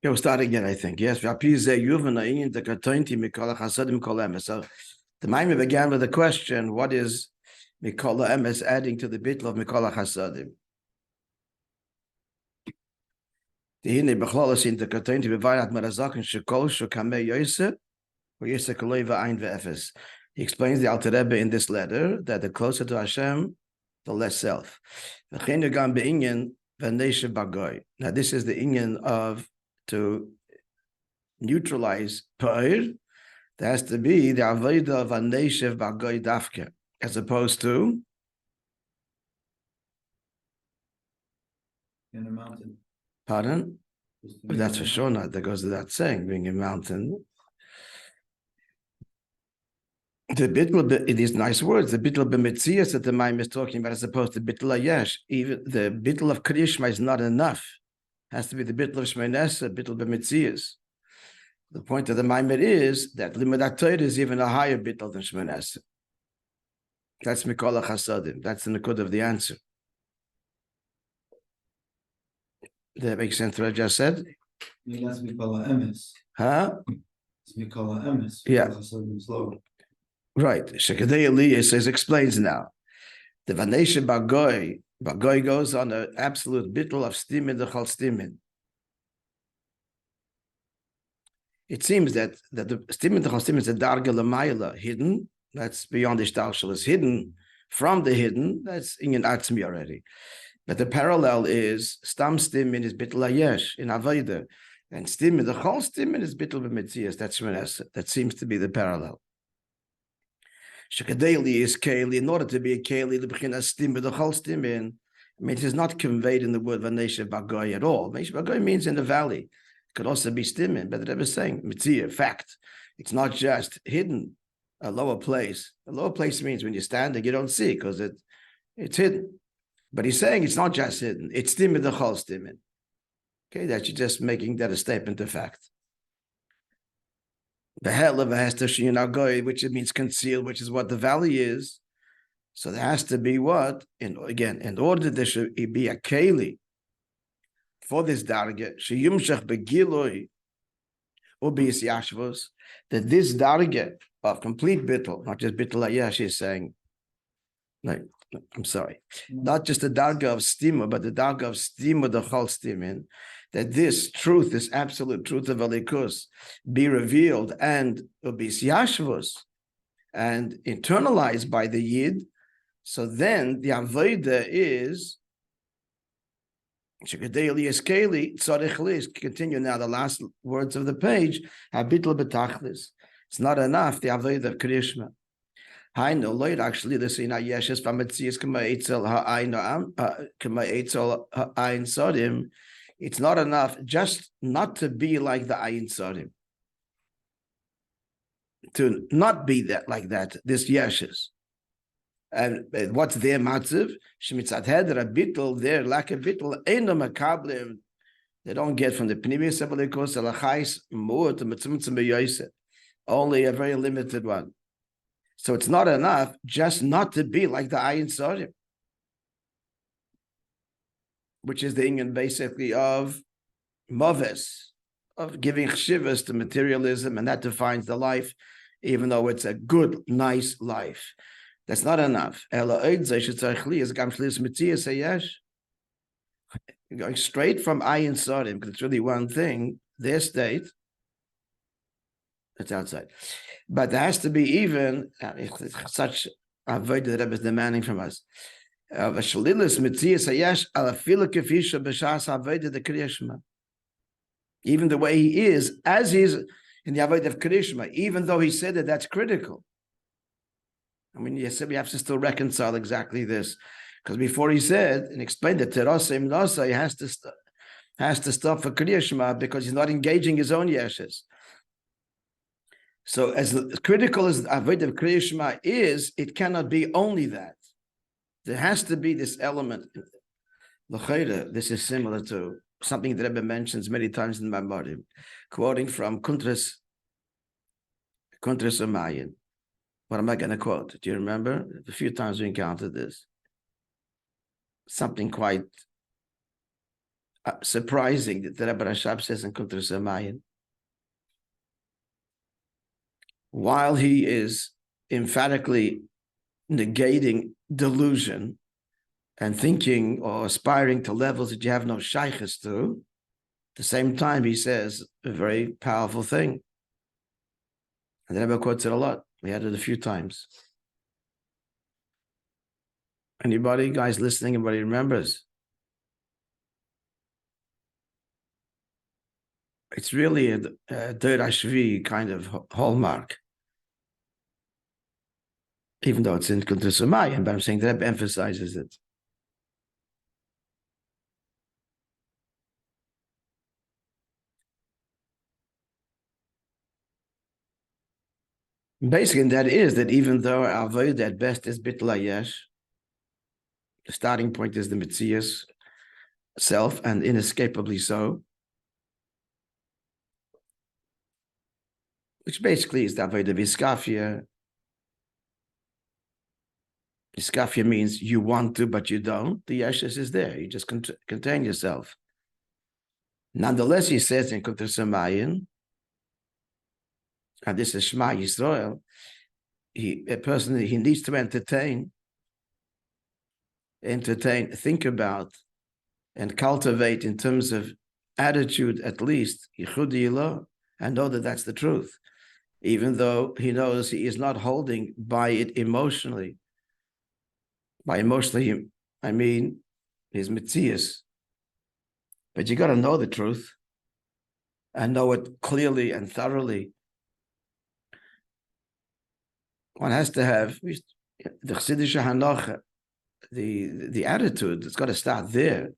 We'll start again, I think. Yes. So the Maimon began with a question: what is Mikol Emes adding to the bitl of Mikol HaChasadim? He explains the Alter Rebbe in this letter that the closer to Hashem, the less self. Now, this is the inyan of to neutralize Pa'ir. There has to be the avodah of a neshev b'goy dafke, as opposed to in a mountain. Pardon? But that's for sure not. That goes without saying, being a mountain. The bitl, it is nice words. The bitl b'metzias that the Maim is talking about, as opposed to bitl ayesh. Even the bitl of kriyishma is not enough. It has to be the bitl of shmeinesa, bitl b'metzias. The point of the Maimed is that Limudat Torah is even a higher bitl than shmeinesa. That's Mikol HaChasadim. That's the Nakud of the answer. Does that make sense what I just said? Yeah, that's Mikol HaEmes. Huh? It's Mikol HaEmes. Yeah. Right. Shekadei Eliyah says, explains now. The Vanesha Bagoy goes on an absolute bitl of stimin the chol stimin. It seems that the stimin the chol stimin is a darga l'mayla, hidden. That's beyond the shtalshel, is hidden from the hidden. That's in atzmi already. But the parallel is stam stimin is bitl ayesh in avodah, and stimin the chol stimin is bitl b'metzias. That's shmeinesa. That seems to be the parallel. Shekadeli is keli. In order to be a keli, the b'chinas stim the chol stimin. I mean, it is not conveyed in the word vanesha bagoy at all. Vanesha bagoy means in the valley. It could also be stimin, but the Rebbe is saying mitzvah, fact. It's not just hidden, a lower place. A lower place means when you're standing, you don't see because it's hidden. But he's saying it's not just hidden. It's stimin the chol stimin. Okay, that you're just making that a statement of fact. The hell of a has to goy, which it means concealed, which is what the valley is. So there has to be what? In order there should be a keli for this darge, sheyumshach begiloi ubis yashvos, that this darge of complete bittul, not just bittul ayesh, is saying, like, I'm sorry, not just the darge of stima, but the darge of stima, the chol stimin, that this truth, this absolute truth of Alikus, be revealed and ubis yashvos, and internalized by the Yid. So then the avodah is continue now the last words of the page. It's not enough the avodah of kriyishma. I know Lloyd actually the sina yeshes from Metzias kama etzel ha'ayin sodim. It's not enough just not to be like the ayin sodim. To not be that like that, this yeshes. And what's their matziv? Shemitzat heder a bittul, their lack of bittul, eno makablim. They don't get from the pnimius abalikos alachais mu'ut mitzumtzum beyoyset. Only a very limited one. So it's not enough just not to be like the ayin sodim, which is the inyan basically of moves, of giving chshivas to materialism, and that defines the life, even though it's a good, nice life. That's not enough. Going straight from ayin sodim, because it's really one thing, their state, it's outside. But there has to be even such avodah that Rebbe is demanding from us. Even the way he is, as he's in the avodah of kriyishma, even though he said that that's critical. I mean, yes, we have to still reconcile exactly this, because before he said and explained that Terasem Nasa, he has to stop for kriyishma because he's not engaging his own yeshes. So as critical as avodah of kriyishma is, it cannot be only that. There has to be this element. This is similar to something that Rebbe mentions many times in Mamar, quoting from Kuntras Amayin. What am I going to quote? Do you remember? A few times we encountered this. Something quite surprising that the Rebbe Rashab says in Kotointi, while he is emphatically negating delusion and thinking or aspiring to levels that you have no shaykhs to, at the same time he says a very powerful thing. And the Rebbe quotes it a lot. We had it a few times. Anybody, guys listening, anybody remembers? It's really a Deir Ashvi kind of hallmark. Even though it's in Kotointi, but I'm saying that emphasizes it. Basically, that is that even though our avodah at best is bittul hayesh, the starting point is the Metzias self, and inescapably so, which basically is the avodah v'iskafia. Iskafia means you want to, but you don't. The yeshes is there. You just contain yourself. Nonetheless, he says in Kotointi, and this is Shema Yisrael, a person, he needs to entertain, think about, and cultivate in terms of attitude, at least, Yichudi Ilah, and know that that's the truth, even though he knows he is not holding by it emotionally. By emotionally, I mean his Metzias. But you got to know the truth and know it clearly and thoroughly. One has to have the chassidische hanocha, the attitude. It's got to start there,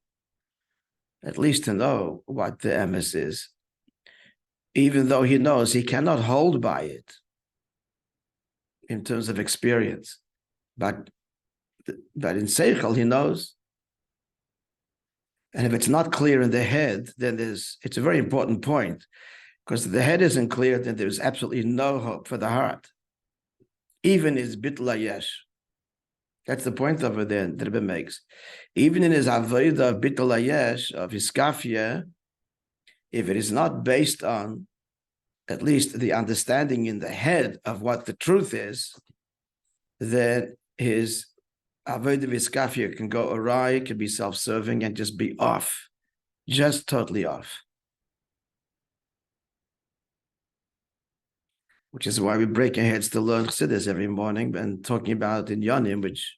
at least to know what the emes is, even though he knows he cannot hold by it in terms of experience. But in seichel, he knows. And if it's not clear in the head, then it's a very important point, because if the head isn't clear, then there's absolutely no hope for the heart. Even his bittul hayesh. That's the point over there that Rabbi makes. Even in his avodah of bittul hayesh, of his kafia, if it is not based on at least the understanding in the head of what the truth is, then his avodah v'iskafia can go awry, can be self-serving, and just be off, just totally off. Which is why we break our heads to learn chassidus every morning and talking about in Yonim, which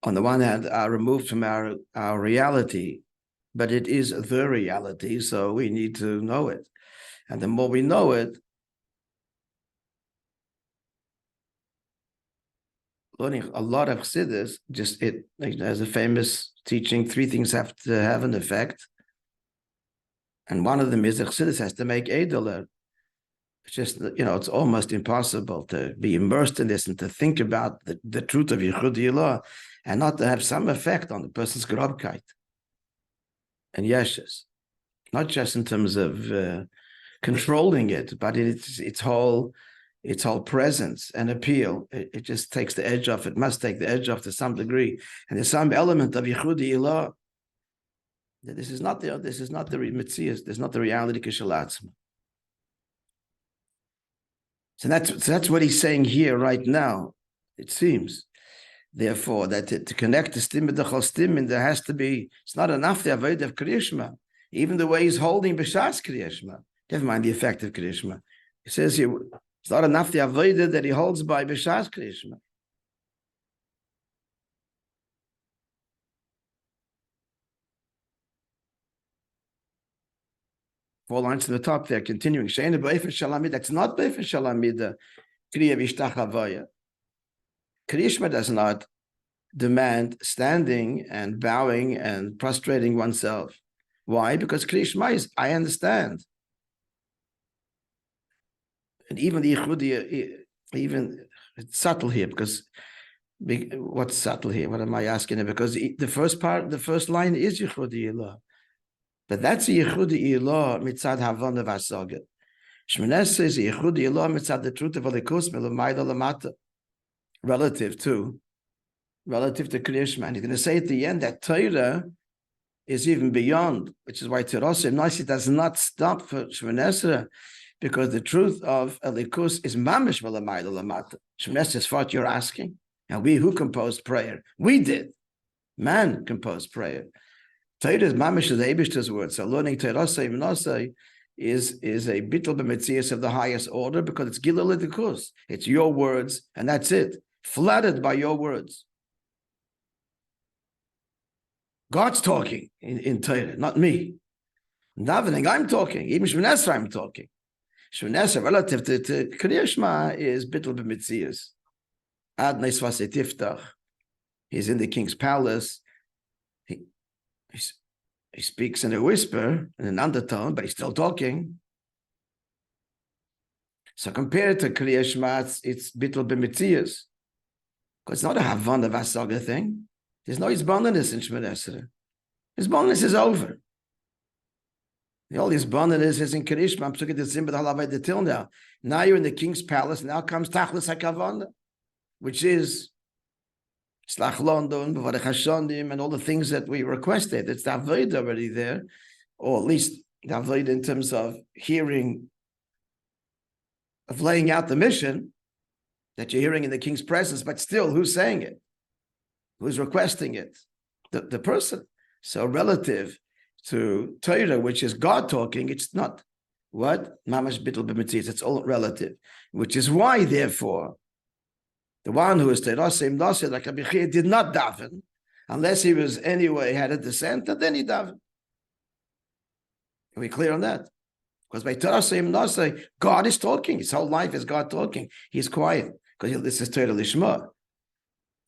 on the one hand are removed from our reality, but it is the reality, so we need to know it. And the more we know it, learning a lot of chassidus, just it, as a famous teaching, three things have to have an effect. And one of them is that chassidus has to make edeler. It's just, it's almost impossible to be immersed in this and to think about the truth of Yichudi Ilah and not to have some effect on the person's grobkeit and yeshes. Not just in terms of controlling it, but its whole presence and appeal. It just takes the edge off. It must take the edge off to some degree. And there's some element of Yichudi Ilah that this is not the Metzias, this is not the reality Kishalatzma. So that's what he's saying here right now, it seems. Therefore, that to connect the stim with the chostim, there has to be, it's not enough the avodah of Kriyashma. Even the way he's holding b'shas Kriyashma. Never mind the effect of Kriyashma. He says here, it's not enough the avodah that he holds by b'shas Kriyashma. 4 lines to the top there, continuing. That's not Be'efer Shalamida. Kriya Vishtach Havaya. Kriyashma does not demand standing and bowing and prostrating oneself. Why? Because Kriyashma is, I understand. And even the Yichudi, even it's subtle here, because what's subtle here? What am I asking? Because the first line is Yichudi Ilah. But that's a Yichudi Ilah mitzad havana v'asaga. Shmoneh says Yichudi Ilah mitzad the truth of Alikus milamayda lamata, relative to Kriyashma. And he's going to say at the end that Torah is even beyond, which is why Terosim Nasi does not stop for Shemoneh Esrei, because the truth of Elikus is mamish v'lamayla lamata. Shemoneh Esrei is what you're asking. And we who composed prayer? We did. Man composed prayer. Torah is mamish of the Eibishter's word. So learning Terosim Nasi is a bittul b'metzias of the highest order, because it's gilul elikus. It's your words, and that's it. Flattered by your words. God's talking in Torah, not me. Davening, I'm talking. Even Shemoneh Esrei, I'm talking. Shemoneh Esrei, relative to Kriyas Shema, is bittul b'metzias. Ad neisvasei tiftach. He's in the king's palace. He speaks in a whisper, in an undertone, but he's still talking. So compared to Kriyas Shema, it's bittul b'metzias. Because it's not a Havana Vasaga thing. There's no Hizbonenus in Shemoneh Esrei. Hizbonenus is over. All this Hizbonenus is in Kriyas Shema. I'm talking to Zim B'Halavai till now. Now you're in the king's palace. Now comes Tachlis HaKavana, which is Slach London, B'Varech Hashonim, and all the things that we requested. It's the Avodah already there, or at least the Avodah in terms of hearing, of laying out the mission that you're hearing in the king's presence, but still, who's saying it? Who's requesting it? The person. So relative to Torah, which is God talking, it's not what? Mamash bittul b'metzias. It's all relative. Which is why, therefore, the one who is Terosim Nasi, like Rabbi Chia, did not daven, unless he was anyway had a descent, and then he davened. Are we clear on that? Because by Terosim Nasi, God is talking. His whole life is God talking. He's quiet, because this is Torah Lishma.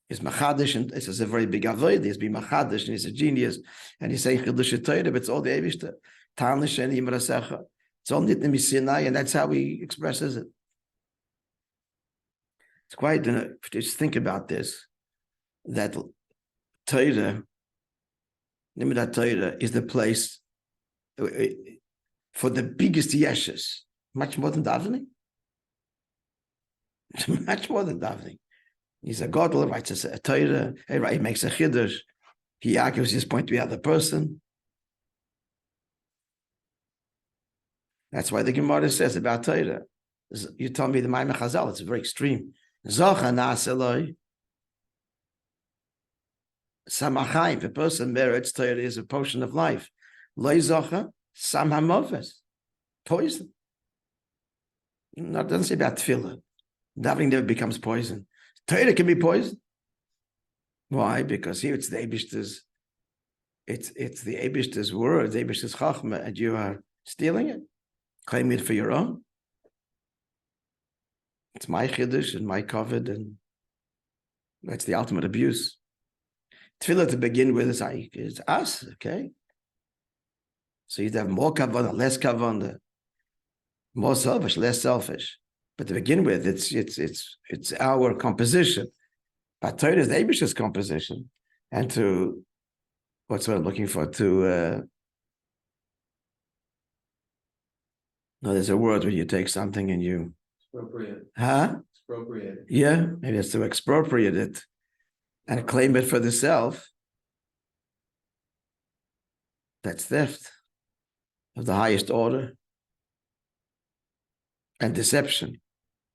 He's Machadish, and this is a very big avoid. He's being Machadish, and he's a genius, and he's saying Chidush Torah, but it's all the Eivishter. Tanish and Yimrasecha. It's all Nitnim Sinai, and that's how he expresses it. It's quite, just think about this, that Torah, Nimudat Torah, is the place for the biggest yeshes, much more than davening. Much more than davening. He's a godler, writes a Torah, he makes a chiddush, he argues his point to the other person. That's why the Gemara says about Torah. You tell me the Maimon Chazal, it's very extreme. Zocha na'aseloi samachayim. If a person merits, Torah is a potion of life. Loi zocha sam hamoves, poison. No, it doesn't say about tefillah. Davening never becomes poison. Torah can be poison. Why? Because here it's the Eibishter's, it's the Eibishter's word, the Eibishter's chachma, and you are stealing it, claiming it for your own. It's my chiddush and my covet, and that's the ultimate abuse. Tefillah to begin with is us, okay? So you have more kavanah, less kavanah, more selfish, less selfish. But to begin with, it's our composition. But Torah is the Eibishter's composition. And to, what's what I'm looking for? To, no, there's a word when you take something and you... Expropriate. Huh? Expropriate. Yeah, maybe it's to expropriate it and claim it for the self. That's theft of the highest order. And deception.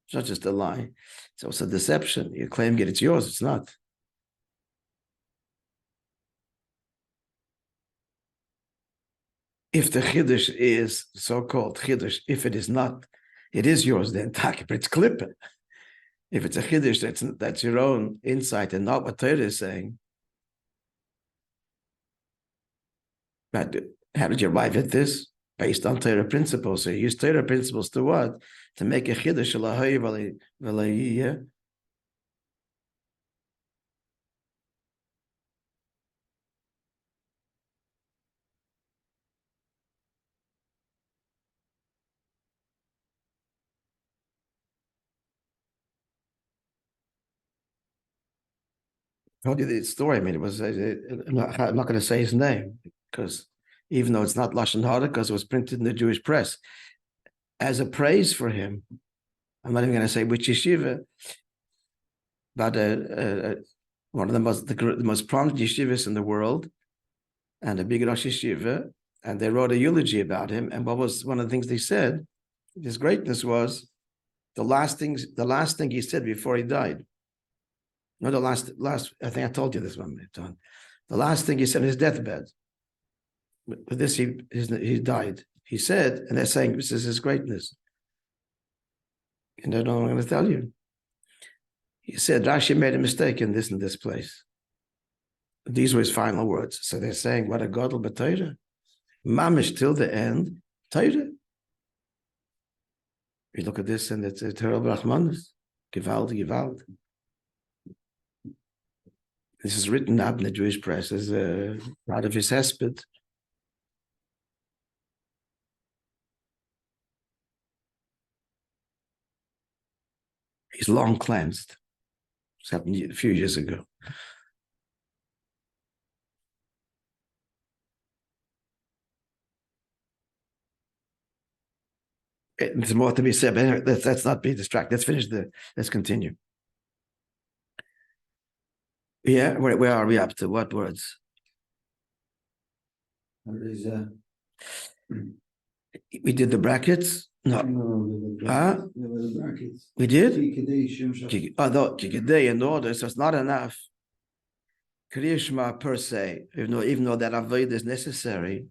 It's not just a lie. It's also deception. You claim it, it's yours. It's not. If the chiddush is so-called chiddush, if it is not, it is yours then. But it's klippah. If it's a chiddush, that's your own insight and not what Torah is saying. But how did you arrive at this? Based on Torah principles. So you use Torah principles to what? To make a chiddush alahay v'layiyah. I told you the story. I mean, it was, I'm not going to say his name, because even though it's not Lashon Hara, because it was printed in the Jewish press, as a praise for him, I'm not even going to say which yeshiva, but one of the most prominent yeshivas in the world, and a big Rosh Yeshiva, and they wrote a eulogy about him. And what was one of the things they said? His greatness was the last thing he said before he died. No, the last. I think I told you this one time. The last thing he said on his deathbed. With this, he died. He said, and they're saying this is his greatness. And I don't know what I'm going to tell you. He said Rashi made a mistake in this and this place. These were his final words. So they're saying, what a godel b'Torah. Mamish till the end, Torah. You look at this and it's a terrible Rahmanis. Gewalt. This is written up in the Jewish press as a part of his hesped. He's long cleansed. It happened a few years ago. There's more to be said, but anyway, let's not be distracted. Let's continue. Yeah, where are we up to? What words? Is, we did the brackets? No. the brackets. We did? Although in order, so it's not enough. Kriyashma per se, even though that avoid is necessary,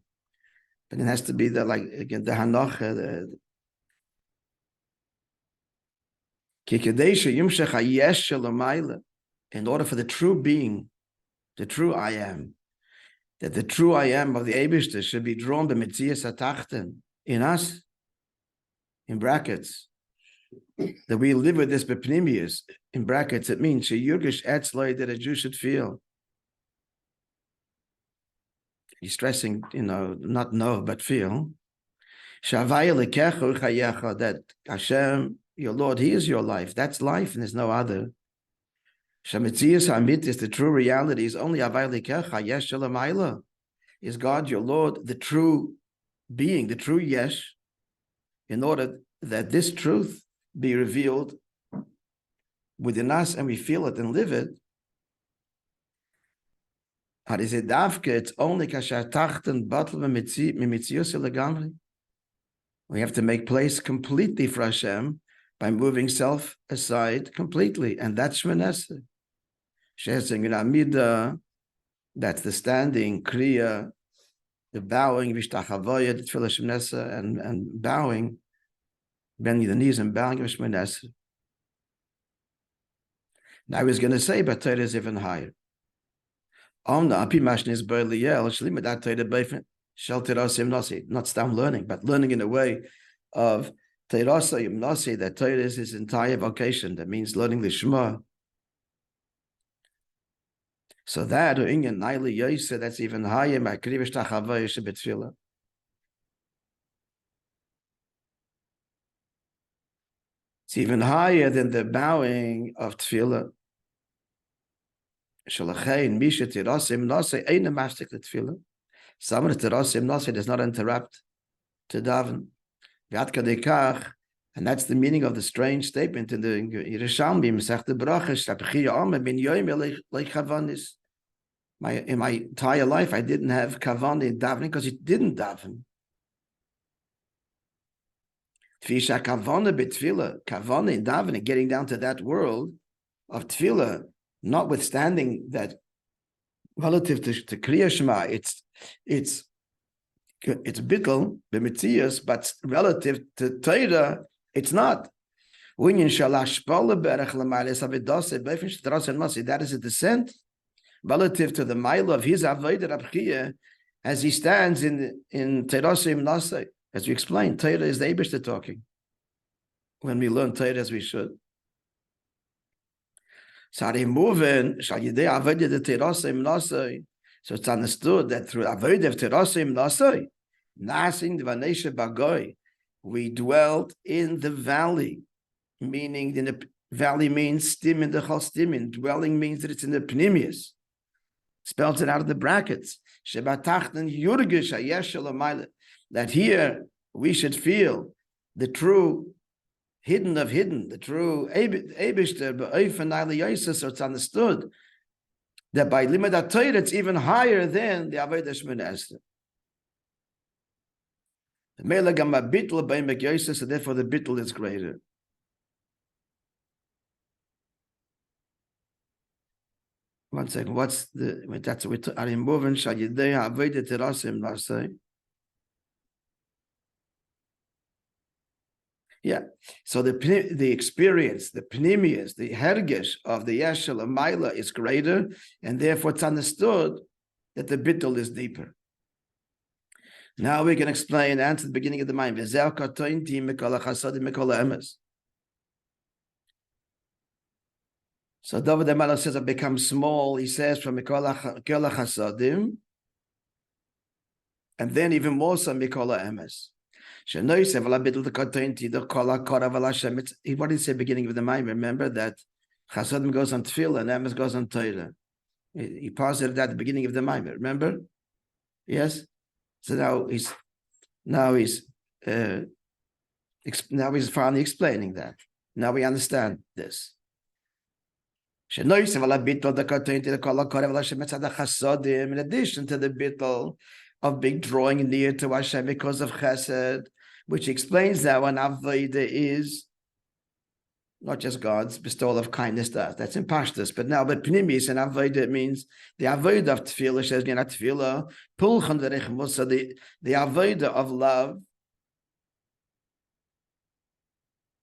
but it has to be the, like, again, the hanocha, in order for the true being, the true I am, that the true I am of the Eibishter should be drawn by Metzias HaTachten in us, in brackets, that we live with this bepnimius, in brackets, it means sheyurgish etzloi, that a Jew should feel. He's stressing, not know, but feel. That Hashem, your Lord, He is your life. That's life, and there's no other. Shamitzias Hamit is the true reality. Is only Avayalikecha Yesh Shalamayla. Is God your Lord, the true being, the true Yesh, in order that this truth be revealed within us and we feel it and live it. It's only we have to make place completely for Hashem by moving self aside completely, and that's Shmoneh Esrei. That's the standing, kriya, the bowing, vishtachavoyah, the tefillah Shmoneh Esrei, and bowing, bending the knees and bowing of Shmoneh Esrei. Now I was going to say, but Torah is even higher. Not stop learning, but learning in a way of Teirasa Yimnasi, that Torah is his entire vocation. That means learning the Shema. So that, or Inyan Naili Yoseh, that's even higher. It's even higher than the bowing of Tefillah. Shalachein Misha Tirasim Nase Eina Mashtik Tefillah. Someone Tirasim Nase does not interrupt to daven. And that's the meaning of the strange statement in the Yerushalmi, Masechta Brachos, in my entire life, I didn't have kavan in davening because it didn't daven. Kavan in davening, getting down to that world of tefillah, notwithstanding that relative to Kriya Shema, it's bittul b'mitzias, but relative to Torah, it's not. That is a descent relative to the mile of his avodah rabchia, as he stands in Teirasim Nasei. As we explained, Torah is the Eibishter talking. When we learn Torah as we should. So it's understood that through avodah of Teirasim Nasei, Nasin Dvanesha Bagoi, we dwelt in the valley, meaning in the valley means stim in the chostim, dwelling means that it's in the pnimius. Spells it out of the brackets. That here we should feel the true hidden of hidden, the true Eibishter, so it's understood that by limud Torah it's even higher than the avodah Shemona Esrei. So therefore the bittul is greater. One second. What's the? That's what are moving. Shayidei avodah terasim nasei. Yeah. So the experience, the pnimius, the hergesh of the yeshel and maila is greater, and therefore it's understood that the bittul is deeper. Now we can explain and answer the beginning of the mind. V'zeh kotointi mikol hachasadim mikol ha'emes. So David the Melech says, "I become small." He says from mikol hachasadim, and then even more so mikol ha'emes. What did he say beginning of the mind? Remember that chasadim goes on tefillah and emes goes on Torah. He posited that at the beginning of the mind. Remember? Yes. So now he's finally explaining that. Now we understand this. In addition to the bittul of big drawing near to Hashem because of chesed, which explains that when avodah is not just God's bestowal of kindness to us, that's in pashtus, but now the pnimis and avodah means the avodah of tefillah, says in tefillah, pulchan derech, so the avodah of love,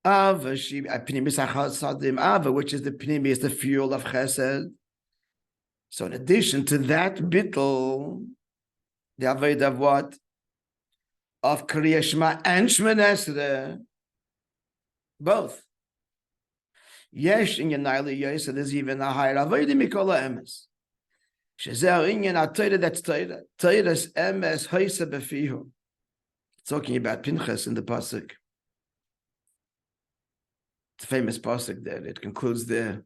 ava, pnimis achasadim ava, which is the pnimis, the fuel of chesed. So in addition to that bittul, the avodah of what? Of Kriya Shema and Shemona Esrei, both. Yesh in Yanayli Yosef, there's even a higher avodah mikol ha'emes. Shezeh inyan ha'Torah, that's Torah. Torah's emes hoisa befihu. Talking about Pinchas in the pasuk. It's a famous pasuk there. It concludes there.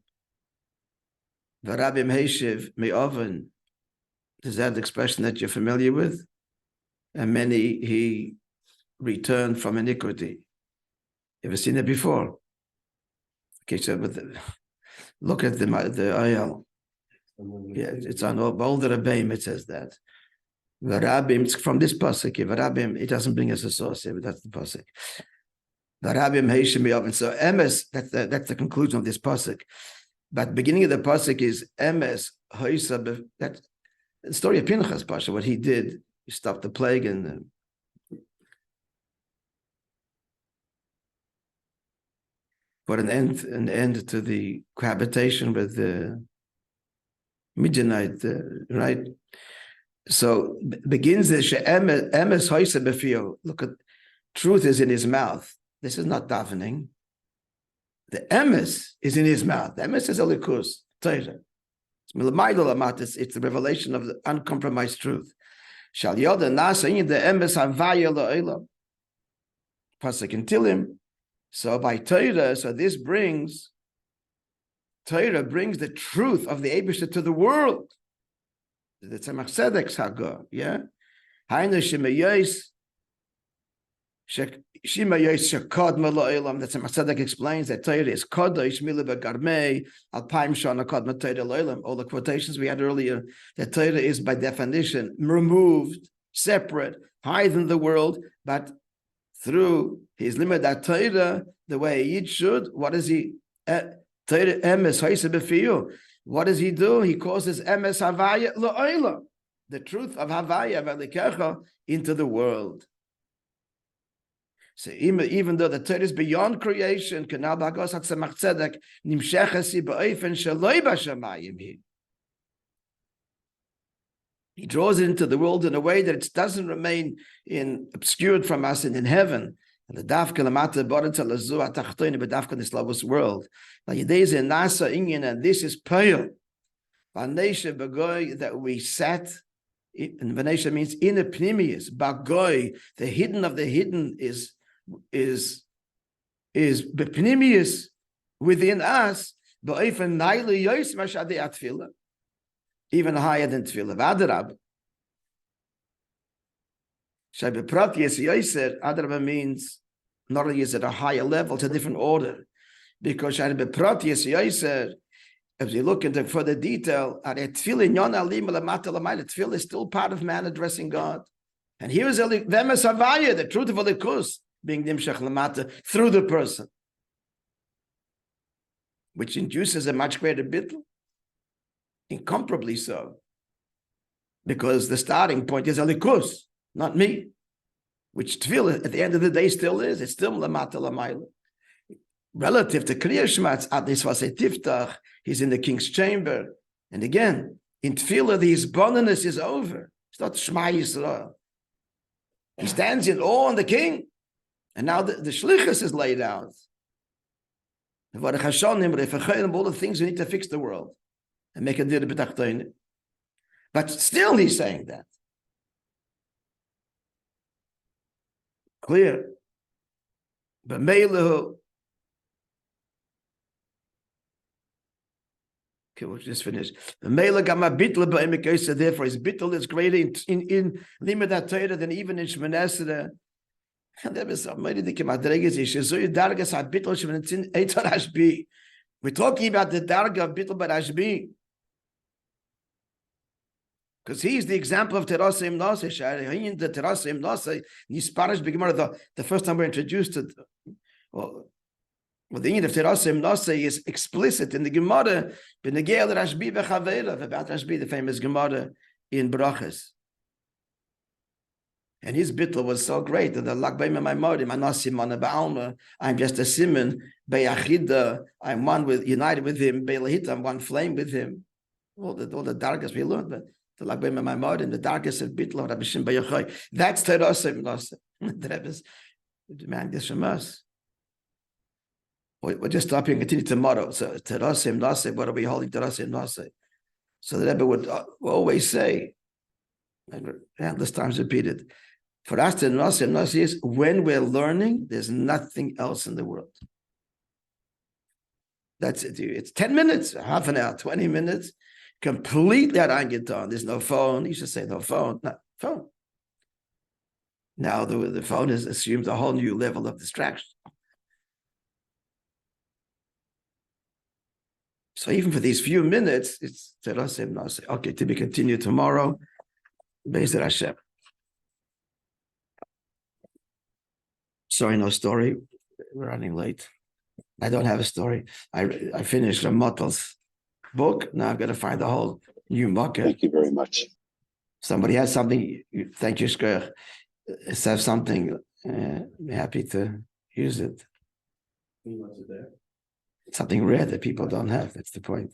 V'Rabbi Meishiv me'oven. Is that the expression that you're familiar with? And many he returned from iniquity. You ever seen it before? Okay, so look at the ayal. Yeah, it's on Boulder Rabbeim, it says that. V'Rabim, it's from this pasuk. V'Rabim, it doesn't bring us a source here, but that's the pasuk. V'Rabim heishim yoven. So emes, that's the conclusion of this pasuk. But the beginning of the pasuk is emes hoisa. That's the story of Pinchas Pasha. What he did, he stopped the plague and put an end to the cohabitation with the Midianite, right? So begins the emes hoisa befio. Look at truth is in his mouth. This is not davening. The emes is in his mouth. The emes is elikus Torah. It's the revelation of the uncompromised truth. Shal yoda nasa in the emes havaya la'olam. Pasuk in Tilim. So by Torah, Torah brings the truth of the Eibusha to the world. The tzemach tzedek's hagah, yeah. Hainu shemayos shekod mala'olam. The tzemach tzedek explains that Torah is kodosh milu begarmei alpaim shana kod Torah la'olam. All the quotations we had earlier, that Torah is by definition removed, separate, higher than the world, but through his limud Torah, the way he should. What does he? Torah emes hoisa befiyu. What does he do? He causes emes havaya la'olam, the truth of havaya v'alikecha, into the world. So even though the Torah is beyond creation, kanal b'hagos hatzemach tzedek nimshechasi ba'ofen shaloi b'shamayim hi. He draws it into the world in a way that it doesn't remain obscured from us and in heaven. And the dafka lamata boretza lazu atachtoin b'dafka nislavus world. And this is payil. Vanesha b'goy, that we sat. And Vanesha means in a pnimius. B'goy, the hidden of the hidden is b'pnimius within us. B'oifen naili yois mashadei atfilah. Even higher than tefillah. Adarab. Shaybepratius yoser. Adarab means not only is it a higher level, it's a different order. Because Shaybepratius yoser, as you look into further detail, tefillah is still part of man addressing God. And here is the truth of Elikus being nimshach lamata through the person, which induces a much greater bittul, incomparably so, because the starting point is Elikus, not me, which tefillah at the end of the day still is. It's still lamata lamayla. Relative to Kriya Shema, Adis Vasei Tiftach, he's in the king's chamber. And again, in tefillah, the hisbonenus is over. It's not Shema Yisrael. He stands in awe on the king. And now the shlichus is laid out. All the things we need to fix the world and make a dir b'tachtoin. But still he's saying that. Clear. But Meilahu. Okay, we'll just finish. Therefore, his bittul is greater in Limud Torah than even in Shemoneh Esrei. We're talking about the darga of bittul barashbi, because he's the example of terasim nasa. The terasim nasa, the first time we're introduced to. Well, the end of terasim nasa is explicit in the Gemara. B'negei Rashbi v'chavera, about Rashbi, the famous Gemara in Brachas. And his bittul was so great that the lakbeim ma'imorim anasim mana ba'alma. I'm just a simon be'achida. I'm one with, united with him. Be'lahita, I'm one flame with him. All the dargas we learned, but the lakbeim ma'imorim, the dargas of bittul of Rabbi Shimon Bar Yochai. That's terasim nasa. The Rebbe's demand this from us. We'll just stop here and continue tomorrow. So terasim nasa. What are we holding terasim nasa? So the Rebbe would always say, and countless times repeated, for us to nasa is when we're learning, there's nothing else in the world. That's it. It's 10 minutes, half an hour, 20 minutes, completely out on guitar. There's no phone. You should say no phone. No phone. Now the phone has assumed a whole new level of distraction. So even for these few minutes, it's terasim nasa. Okay, to be continued tomorrow. Be'ezer Hashem. Sorry, no story. We're running late. I don't have a story. I finished Ramottel's book. Now I've got to find a whole new market. Thank you very much. Somebody has something. Thank you, Shkoch. Have something. Happy to use it. Something rare that people don't have. That's the point.